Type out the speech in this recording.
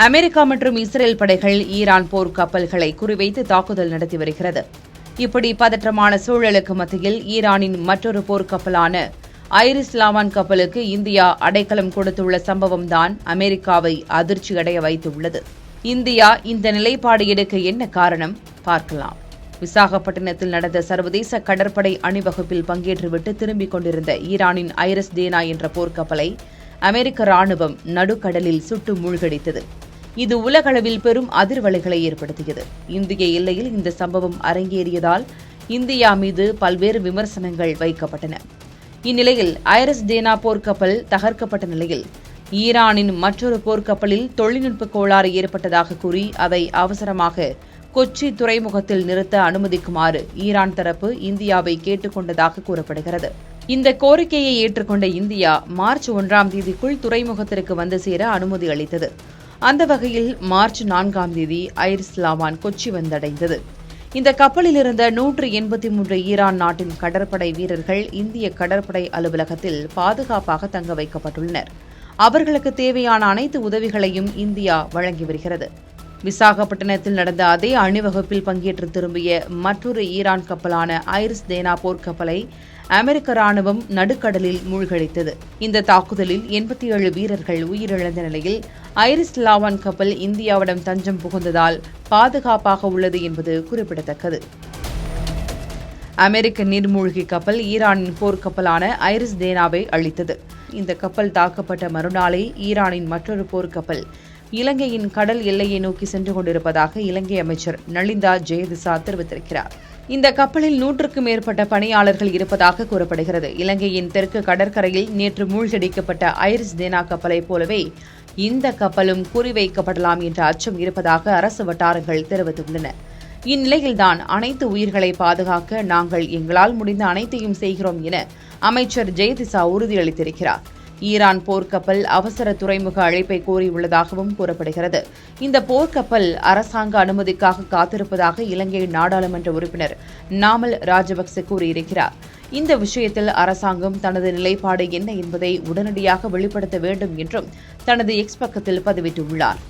America மற்றும் Israel படைகள் Iran போர் கப்பல்களை குறிவைத்து தாக்குதல் நடத்தி வருகிறது. இப்படி பதற்றமான சூழலுக்கு மத்தியில் ஈரானின் மற்றொரு போர்க்கப்பலான ஐரிஸ் லாவான் கப்பலுக்கு இந்தியா அடைக்கலம் கொடுத்துள்ள சம்பவம்தான் அமெரிக்காவை அதிர்ச்சியடைய வைத்துள்ளது. இந்தியா இந்த நிலைப்பாடு எடுக்க என்ன காரணம் பார்க்கலாம். விசாகப்பட்டினத்தில் நடந்த சர்வதேச கடற்படை அணிவகுப்பில் பங்கேற்றுவிட்டு திரும்பிக் கொண்டிருந்த ஈரானின் ஐரிஸ் தேனா என்ற போர்க்கப்பலை அமெரிக்க ராணுவம் நடுக்கடலில் சுட்டு மூழ்கடித்தது. இது உலகளவில் பெரும் அதிர்வலைகளை ஏற்படுத்தியது. இந்திய எல்லையில் இந்த சம்பவம் அரங்கேறியதால் இந்தியா மீது பல்வேறு விமர்சனங்கள் வைக்கப்பட்டன. இந்நிலையில் ஐரிஸ் தேனா போர்க்கப்பல் தகர்க்கப்பட்ட நிலையில் ஈரானின் மற்றொரு போர்க்கப்பலில் தொழில்நுட்ப கோளாறு ஏற்பட்டதாக கூறி அதை அவசரமாக கொச்சி துறைமுகத்தில் நிறுத்த அனுமதிக்குமாறு ஈரான் தரப்பு இந்தியாவை கேட்டுக் கொண்டதாக கூறப்படுகிறது. இந்த கோரிக்கையை ஏற்றுக்கொண்ட இந்தியா மார்ச் 1ஆம் தேதிக்குள் துறைமுகத்திற்கு வந்து சேர அனுமதி அளித்தது. அந்த வகையில் மார்ச் 4ஆம் தேதி ஐரிஸ் லாவான் கொச்சி வந்தடைந்தது. இந்த கப்பலில் இருந்த 183 ஈரான் நாட்டின் கடற்படை வீரர்கள் இந்திய கடற்படை அலுவலகத்தில் பாதுகாப்பாக தங்க வைக்கப்பட்டுள்ளனர். அவர்களுக்கு தேவையான அனைத்து உதவிகளையும் இந்தியா வழங்கி வருகிறது. விசாகப்பட்டினத்தில் நடந்த அதே அணிவகுப்பில் பங்கேற்று திரும்பிய மற்றொரு ஈரான் கப்பலான ஐரிஸ் தேனா போர்க்கப்பலை அமெரிக்க ராணுவம் நடுக்கடலில் மூழ்கடித்தது. இந்த தாக்குதலில் 87 வீரர்கள் உயிரிழந்த நிலையில் ஐரிஸ் லாவான் கப்பல் இந்தியாவிடம் தஞ்சம் புகுந்ததால் பாதுகாப்பாக உள்ளது என்பது குறிப்பிடத்தக்கது. அமெரிக்க நீர்மூழ்கி கப்பல் ஈரானின் போர்க்கப்பலான ஐரிஸ் தேனாவை அழித்தது. இந்த கப்பல் தாக்கப்பட்ட மறுநாளே ஈரானின் மற்றொரு போர்க்கப்பல் இலங்கையின் கடல் எல்லையை நோக்கி சென்று கொண்டிருப்பதாக இலங்கை அமைச்சர் நலிந்தா ஜெயதிசா தெரிவித்திருக்கிறார். இந்த கப்பலில் 100க்கும் மேற்பட்ட பணியாளர்கள் இருப்பதாக கூறப்படுகிறது. இலங்கையின் தெற்கு கடற்கரையில் நேற்று மூழ்கடிக்கப்பட்ட ஐரிஸ் தேனா கப்பலைப் போலவே இந்த கப்பலும் குறிவைக்கப்படலாம் என்ற அச்சம் இருப்பதாக அரசு வட்டாரங்கள் தெரிவித்துள்ளன. இந்நிலையில்தான் அனைத்து உயிர்களை பாதுகாக்க நாங்கள் எங்களால் முடிந்த அனைத்தையும் செய்கிறோம் என அமைச்சர் ஜெயதிசா உறுதியளித்திருக்கிறார். ஈரான் போர்க்கப்பல் அவசர துறைமுக அழைப்பை கோரியுள்ளதாகவும் கூறப்படுகிறது. இந்த போர்க்கப்பல் அரசாங்க அனுமதிக்காக காத்திருப்பதாக இலங்கை நாடாளுமன்ற உறுப்பினர் நாமல் ராஜபக்சே கூறியிருக்கிறார். இந்த விஷயத்தில் அரசாங்கம் தனது நிலைப்பாடு என்ன என்பதை உடனடியாக வெளிப்படுத்த வேண்டும் என்றும் தனது எக்ஸ் பக்கத்தில் பதிவிட்டுள்ளார்.